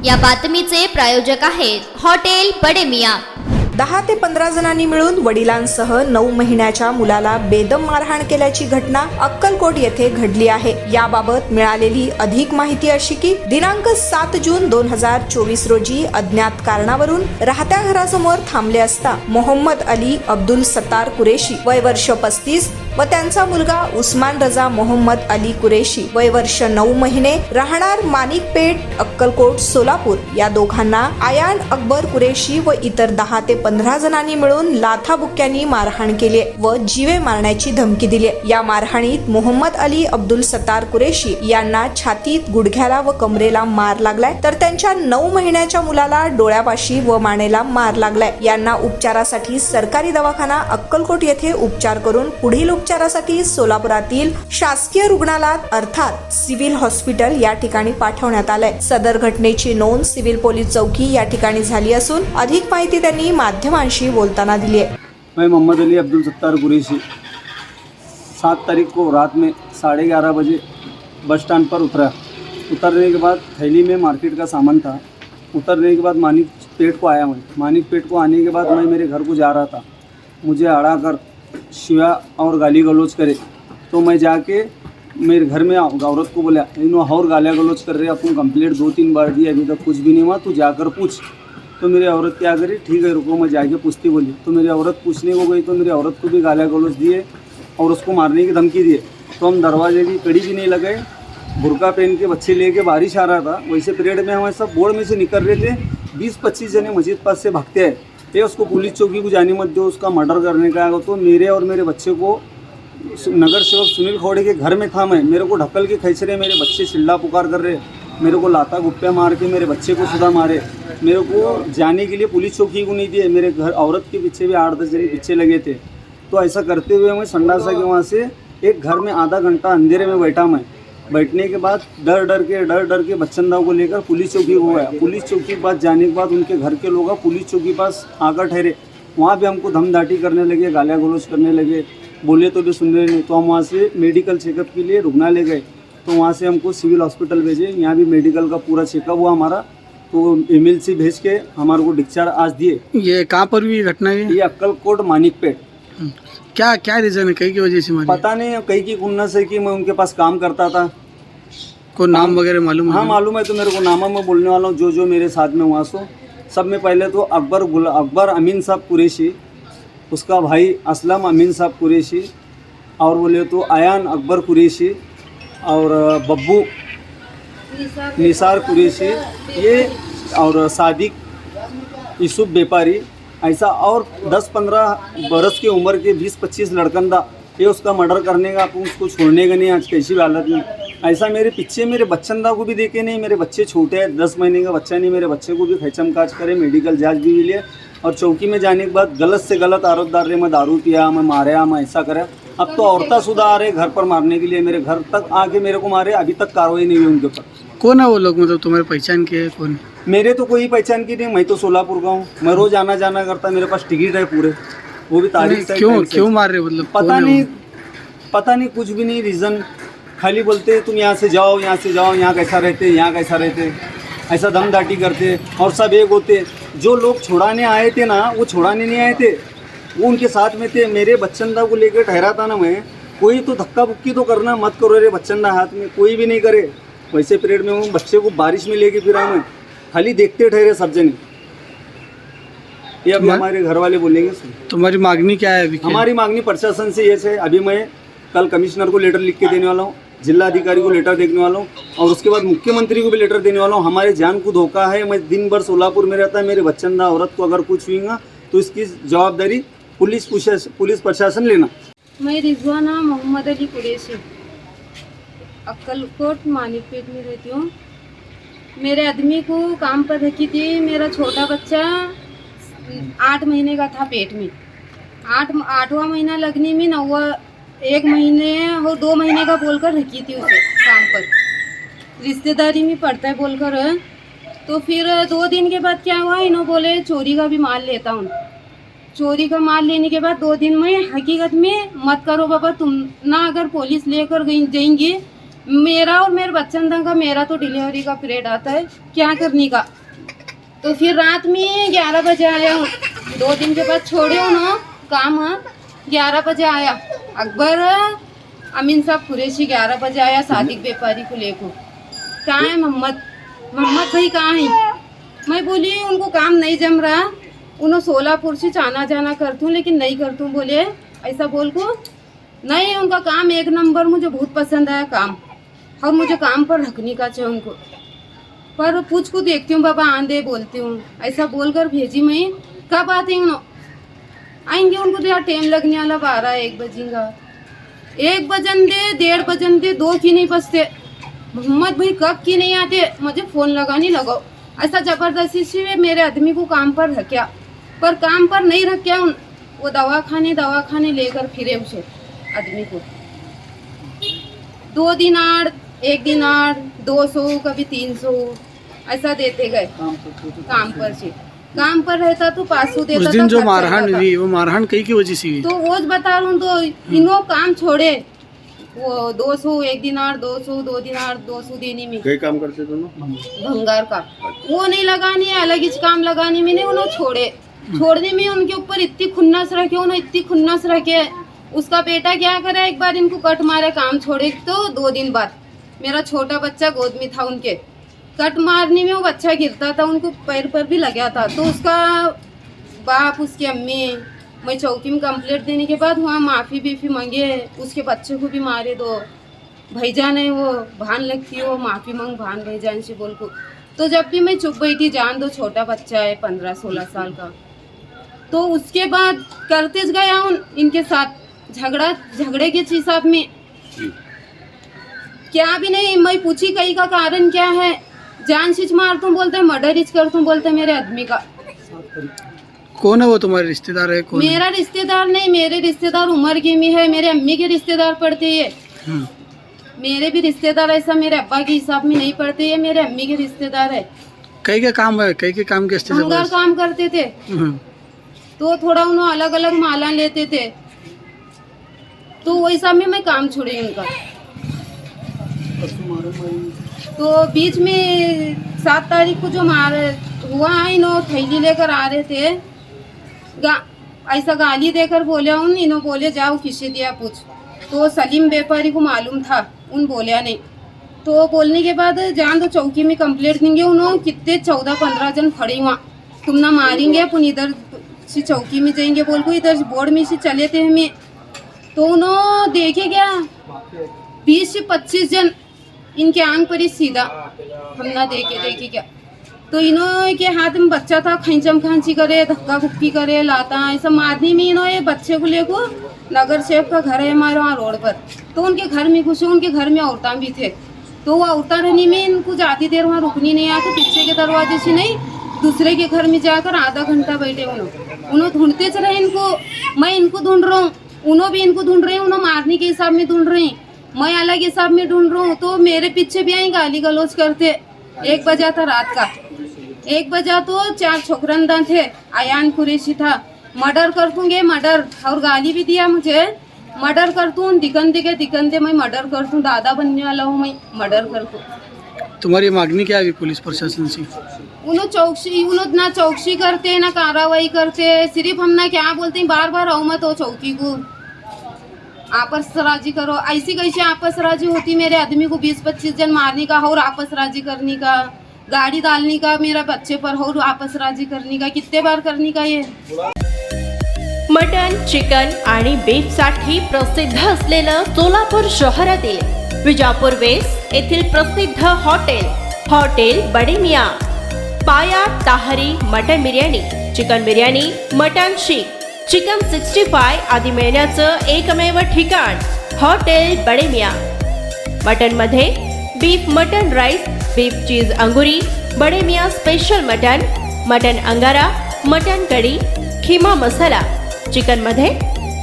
या बातमीचे प्रायोजक आहेत हॉटेल बडे मियां। 10 ते 15 जणांनी मिळून वडिलांसह 9 महिन्याच्या मुलाला बेदम मारहाण केल्याची घटना अक्कलकोट येथे घडली आहे। याबाबत मिळालेली अधिक माहिती अशी की दिनांक 7 जून 2024 रोजी अज्ञात कारणावरून राहत्या घरासमोर थांबले असता मोहम्मद अली अब्दुल सत्तार कुरेशी वय वर्ष 35 व त्यांचा मुलगा उस्मान रजा मोहम्मद अली कुरेशी वय वर्ष 9 महिने राहणार माणिकपेठ अक्कलकोट सोलापूर या दोघांना आयान अकबर कुरेशी व इतर 10 ते 15 जणांनी मिळून लाथाबुक्क्यांनी मारहाण केली व जीवे मारण्याची धमकी दिली। या मारहाणीत मोहम्मद अली अब्दुल सत्तार कुरेशी यांना छातीत, गुडघ्याला व कमरेला मार लागलाय, तर त्यांच्या 9 महिन्याच्या मुलाला डोळ्यापाशी व मानेला मार लागलाय। यांना उपचारासाठी सरकारी दवाखाना अक्कलकोट येथे उपचार करून पुढील उपचारासाठी सोलापुरातील शासकीय रुग्णालयात अर्थात सिव्हिल हॉस्पिटल या ठिकाणी पाठवण्यात आलंय। सदर घटनेची नोंद सिव्हिल पोलीस चौकी या ठिकाणी झाली असून अधिक माहिती त्यांनी माध्यमांशी बोलताना दिली है। मैं मोहम्मद अली अब्दुल सत्तार कुरैशी 7 तारीख को रात में 11:30 बजे बस स्टैंड पर उतरा। उतरने के बाद थैली में मार्केट का सामान था। उतरने के बाद मानिकपेट को आया। मैं मानिकपेट को आने के बाद मैं मेरे घर को जा रहा था। मुझे अड़ा कर शिवा और गाली गलौज करे तो मैं जाके मेरे घर में औरत को बोला, इन्होंने और गालियाँ गलौज कर रहे, अपन कंप्लेंट 2-3 बार दी, अभी तक कुछ भी नहीं हुआ, तू जाकर पूछ। तो मेरी औरत क्या करी, ठीक है रुको मैं जाके पूछती बोली। तो मेरी औरत पूछने को गई तो मेरी औरत को भी गालियाँ गलौज दिए और उसको मारने की धमकी दिए। तो हम दरवाजे की कड़ी भी नहीं लगाए, बुर्का पहन के बच्चे लेके बारिश आ रहा था, वैसे परेड में हमारे सब बोर्ड में से निकल रहे थे। 20-25 जने मस्जिद पास से भागते हैं, ये उसको पुलिस चौकी को जाने मत दो, उसका मर्डर करने का। तो मेरे और मेरे बच्चे को नगर सेवक सुनील खोड़े के घर में था। मैं मेरे को ढक्कल के खींच रहे, मेरे बच्चे चिल्ला पुकार कर रहे, मेरे को लाता गुप्पिया मार के मेरे बच्चे को सुधा मारे। मेरे को जाने के लिए पुलिस चौकी को नहीं दिए, मेरे घर औरत के पीछे भी 8-10 जने पीछे लगे थे। तो ऐसा करते हुए मैं संडासा के वहाँ से एक घर में आधा घंटा अंधेरे में बैठा। मैं बैठने के बाद डर डर के बच्चनदाव को लेकर पुलिस चौकी को गया। पुलिस चौकी के पास जाने के बाद उनके घर के लोग पुलिस चौकी पास आकर ठहरे। वहाँ भी हमको धमदाटी करने लगे, गालियाँ गलौज करने लगे, बोले तो भी सुन रहे नहीं। तो हम वहाँ से मेडिकल चेकअप के लिए रुग्णालय गए, तो वहाँ से हमको सिविल हॉस्पिटल भेजे। यहाँ भी मेडिकल का पूरा चेकअप हुआ हमारा, तो एमएलसी भेज के हमारे को डिस्चार्ज आज दिए। ये कहाँ पर हुई घटना है? ये अक्कलकोट मानिकपेट। क्या क्या रीजन है, कई की वजह से मारी? पता नहीं, कई की खुन्नस है कि मैं उनके पास काम करता था। को नाम वगैरह मालूम है? हाँ मालूम है, तो मेरे को नामा मैं बोलने वाला हूँ जो मेरे साथ में हुआ। सो सब में पहले तो अकबर अमीन साहब कुरैशी, उसका भाई असलम अमीन साहब कुरैशी, और बोले तो आयान अकबर कुरैशी और बब्बू निसार कुरैशी, ये और सादिक यूसुफ व्यापारी, ऐसा और 10-15 बरस की उम्र के 20-25 लड़कन था। ये उसका मर्डर करने का, अपन उसको छोड़ने का नहीं आज कैसी भी हालत में। ऐसा मेरे पीछे मेरे बच्चनदा को भी देखे नहीं, मेरे बच्चे छोटे हैं, 10 महीने का बच्चा नहीं, मेरे बच्चे को भी खैचम काज करे, मेडिकल जांच भी लिए। और चौकी में जाने के बाद गलत से गलत आरोप डाल रहे, मैं दारू पिया, मैं मारा, मैं ऐसा करा। अब तो औरतें सुधा आ रहे घर पर मारने के लिए, मेरे घर तक आके मेरे को मारे। अभी तक कार्रवाई नहीं हुई उनके ऊपर। कौन है वो लोग, मतलब तुम्हारी पहचान के है कौन? मेरे तो कोई पहचान की नहीं, मैं तो सोलापुर का हूँ, मैं रोज आना जाना करता, मेरे पास टिकट है पूरे, वो भी तारीख से। क्यों मार रहे, मतलब पता नहीं कुछ भी नहीं रीज़न। खाली बोलते तुम यहाँ से जाओ, यहाँ से जाओ, यहाँ कैसा रहते, यहाँ कैसा रहते, ऐसा दमदाटी करते। और सब एक होते, जो लोग छुड़ाने आए थे ना, वो छुड़ाने नहीं आए थे, वो उनके साथ में थे। मेरे बच्चनदा को लेकर ठहरा था ना मैं, कोई तो धक्का बुक्की तो करना मत करो रे बच्चनदा, हाथ में कोई भी नहीं करे। वैसे पीरियड में वो बच्चे को बारिश में लेके फिरा, मैं खाली देखते ठहरे सब जने। ये अभी हमारे घर वाले बोलेंगे। तुम्हारी मांगनी क्या है अभी? हमारी मांगनी प्रशासन से ये है, अभी मैं कल कमिश्नर को लेटर लिख के देने वाला हूँ, जिला अधिकारी को लेटर देने वाला हूँ, और उसके बाद मुख्यमंत्री को भी लेटर देने वाला हूँ। हमारे जान को धोखा है, मैं दिन भर सोलापुर में रहता है, मेरे बच्चनदा औरत को अगर कुछ हुईगा तो इसकी जवाबदारी पुलिस प्रशासन लेना। मैं रिजवाना मोहम्मद अली कुरैशी अक्कलकोट मानिकपेट में रहती हूँ। मेरे आदमी को काम पर रखी थी, मेरा छोटा बच्चा 8 महीने का था पेट में। 8वां महीना लगने में 1 महीने और 2 महीने का बोलकर रखी थी उसे काम पर, रिश्तेदारी में पड़ता है बोलकर। तो फिर 2 दिन के बाद क्या हुआ, इन्होंने बोले चोरी का भी माल लेता हूँ। चोरी का माल लेने के बाद 2 दिन में हकीकत में मत करो बाबा तुम ना, अगर पुलिस लेकर जाएंगे मेरा और मेरे बच्चन का, मेरा तो डिलीवरी का पीरियड आता है, क्या करने का। तो फिर रात में 11 बजे आया हूँ। 2 दिन के बाद छोड़े हूँ ना काम। 11 बजे आया अकबर अमीन साहब कुरैशी 11 बजे आया सादिक व्यापारी को लेकर। कहाँ है मोहम्मद भाई कहाँ है? मैं बोली उनको काम नहीं जम रहा, उन्होंने सोलापुर से आना जाना करती हूँ लेकिन नहीं करती हूँ। बोले ऐसा बोल को नहीं, उनका काम 1 नंबर, मुझे बहुत पसंद आया काम और मुझे काम पर रखने का चाहिए उनको। पर पूछ को देखती हूँ बाबा आंधे बोलती हूँ, ऐसा बोलकर भेजी। मैं कब आते हैं आएंगे? उनको तो यार टाइम लगने वाला 12-1 बजेगा। 1 बजन दे 1:30 बजन दे 2 की नहीं बजते। मोहम्मद भाई कब की नहीं आते? मुझे फ़ोन लगाने लगो। ऐसा ज़बरदस्ती से मेरे आदमी को काम पर रखा, पर काम पर नहीं रखा। वो दवाखाने लेकर फिरे उसे आदमी को। 2 दिनार 1 दिनार 200 कभी 300 ऐसा देते गए काम पर से। काम पर रहता तो 500 देता उस था। दिन जो खर्चा मारहाण था। हुई वो मारहाण कई की वजह से हुई? तो वो बता रहा हूँ। तो इन्हों काम छोड़े, वो 200 1 दिनार 200 2 दिनार 200 देने में। कई काम करते दोनों? भंगार का वो नहीं लगानी, अलग ही काम लगाने में नहीं। उन्होंने छोड़ने में उनके ऊपर इतनी खुन्नस रखे, उन्होंने इतनी खुन्नस रखे। उसका बेटा क्या करे, एक बार इनको कट मारे काम छोड़े। तो 2 दिन बाद मेरा छोटा बच्चा गोद में था, उनके कट मारने में वो बच्चा गिरता था, उनको पैर पर भी लगा था। तो उसका बाप उसकी अम्मी, मैं चौकी में कंप्लेंट देने के बाद वहाँ माफ़ी मांगे, उसके बच्चे को भी मारे। 2 भाईजान है, वो भान लगती हो माफ़ी मांग भान भाईजान से बोल को। तो जब भी मैं चुप बैठी, जान दो छोटा बच्चा है 15-16 साल का। तो उसके बाद करते गया इनके साथ झगड़े के हिसाब में क्या भी नहीं। मैं पूछी कहीं का कारण क्या है, जान से मार तुम बोलते, मर्डर इच कर तुम बोलते मेरे आदमी का। कौन है वो? तुम्हारे रिश्तेदार है? कौन मेरा रिश्तेदार नहीं, मेरे रिश्तेदार उम्र के में है, मेरे अम्मी के रिश्तेदार पड़ते हैं। मेरे भी रिश्तेदार ऐसा मेरे अब्बा के हिसाब में नहीं पड़ते, ये मेरे अम्मी के रिश्तेदार है। कई के काम है? कई के काम के भंगार काम करते थे। तो थोड़ा उन्होंने अलग अलग माला लेते थे, तो वही सब में मैं काम छोड़ी उनका। तो बीच में 7 तारीख को जो मार हुआ है, इन्हों थैली लेकर आ रहे थे, ऐसा गाली देकर बोले इन्हों बोले जाओ किसे दिया पूछ। तो सलीम व्यापारी को मालूम था, उन बोलिया नहीं। तो बोलने के बाद जान तो चौकी में कंप्लेंट देंगे। उन्होंने कितने 14-15 जन खड़े वहाँ, तुम ना मारेंगे अपन इधर से चौकी में जाएंगे बोल को, इधर बोर्ड में से चले थे हमें। तो उन्होंने देखे क्या 20 से 25 जन इनके आंख पर ही सीधा, हम ना देखे क्या। तो इन्हों के हाथ में बच्चा था, खींचम खांची करे, धक्का धुक्की करे, लाता ऐसा मारने में। इन्हों ये बच्चे को लेको नगर सेवक का घर है हमारे वहाँ रोड पर, तो उनके घर में घुसे। उनके घर में औरतें भी थे, तो वो औरतें रहने में इनको ज़्यादा देर वहाँ रुकनी नहीं आती। पीछे के दरवाजे से नहीं, दूसरे के घर में जाकर आधा घंटा बैठे उन्होंने ढूंढते चले इनको। मैं इनको ढूंढ रहा हूँ, उन्होंने भी इनको ढूंढ रहे हैं। उन्होंने मारने के हिसाब में ढूंढ रहे हैं, मैं अलग हिसाब में ढूंढ रहा हूँ। तो मेरे पीछे भी आई गाली गलौज करते। 1 बजा था रात का, 1 बजा तो 4 छोकरंदा थे, आयान कुरैशी था। मर्डर कर दूंगे मर्डर, और गाली भी दिया मुझे, मर्डर कर दूँ, दिकन दे मैं मर्डर कर दूँ, दादा बनने वाला हूँ मैं, मर्डर कर दूँ। तुम्हारी मांगनी क्या है पुलिस प्रशासन से? उन्होंने ना चौकसी करते ना कार्रवाई करते, सिर्फ हम ना क्या बोलते हैं, बार बार आओ मत हो चौकी को, आपस राजी करो। ऐसी कैसे आपस राजी होती? मेरे आदमी को 20-25 जन मारने का और आपस राजी करने का, गाडी डालने का मेरा बच्चे पर और आपस राजी करने का, कितने बार करने का ये। मटन, चिकन आणि बीफसाठी प्रसिद्ध असलेलं सोलापूर शहरातील विजापूर वेस्ट येथील प्रसिद्ध hotel Bade Miyan, paya tahri mutton biryani, chicken biryani, mutton seekh, chicken 65 आदी मिळण्याचं एकमेव ठिकाण हॉटेल बडे मियाँ। मटन मध्ये beef mutton rice, beef cheese angoori, Bade Miyan special mutton, mutton angara, mutton kadhi, keema masala. Chicken मध्ये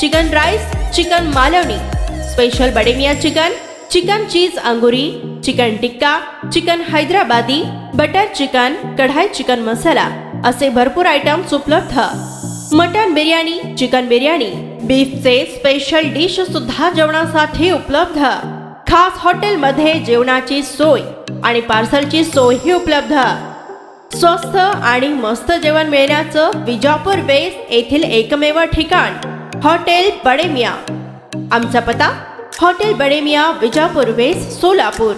chicken rice, chicken Malvani, special Bade Miyan chicken, chicken cheese angoori, chicken tikka, chicken Hyderabadi, butter chicken, kadhai chicken masala असे भरपूर आयटम्स उपलब्ध। मटन बिर्याणी, चिकन बिर्याणी, बीफचे special dish सुद्धा जेवणासाठी उपलब्ध। खास हॉटेलमध्ये जेवणाची सोय आणि पार्सलची सोयही उपलब्ध। स्वस्त आणि मस्त जेवण मिळण्याचं विजापूर वेस्ट येथील एकमेव ठिकाण हॉटेल बडे मियाँ. आमचा पत्ता हॉटेल बडे मियाँ, विजापूर वेस्ट, सोलापूर.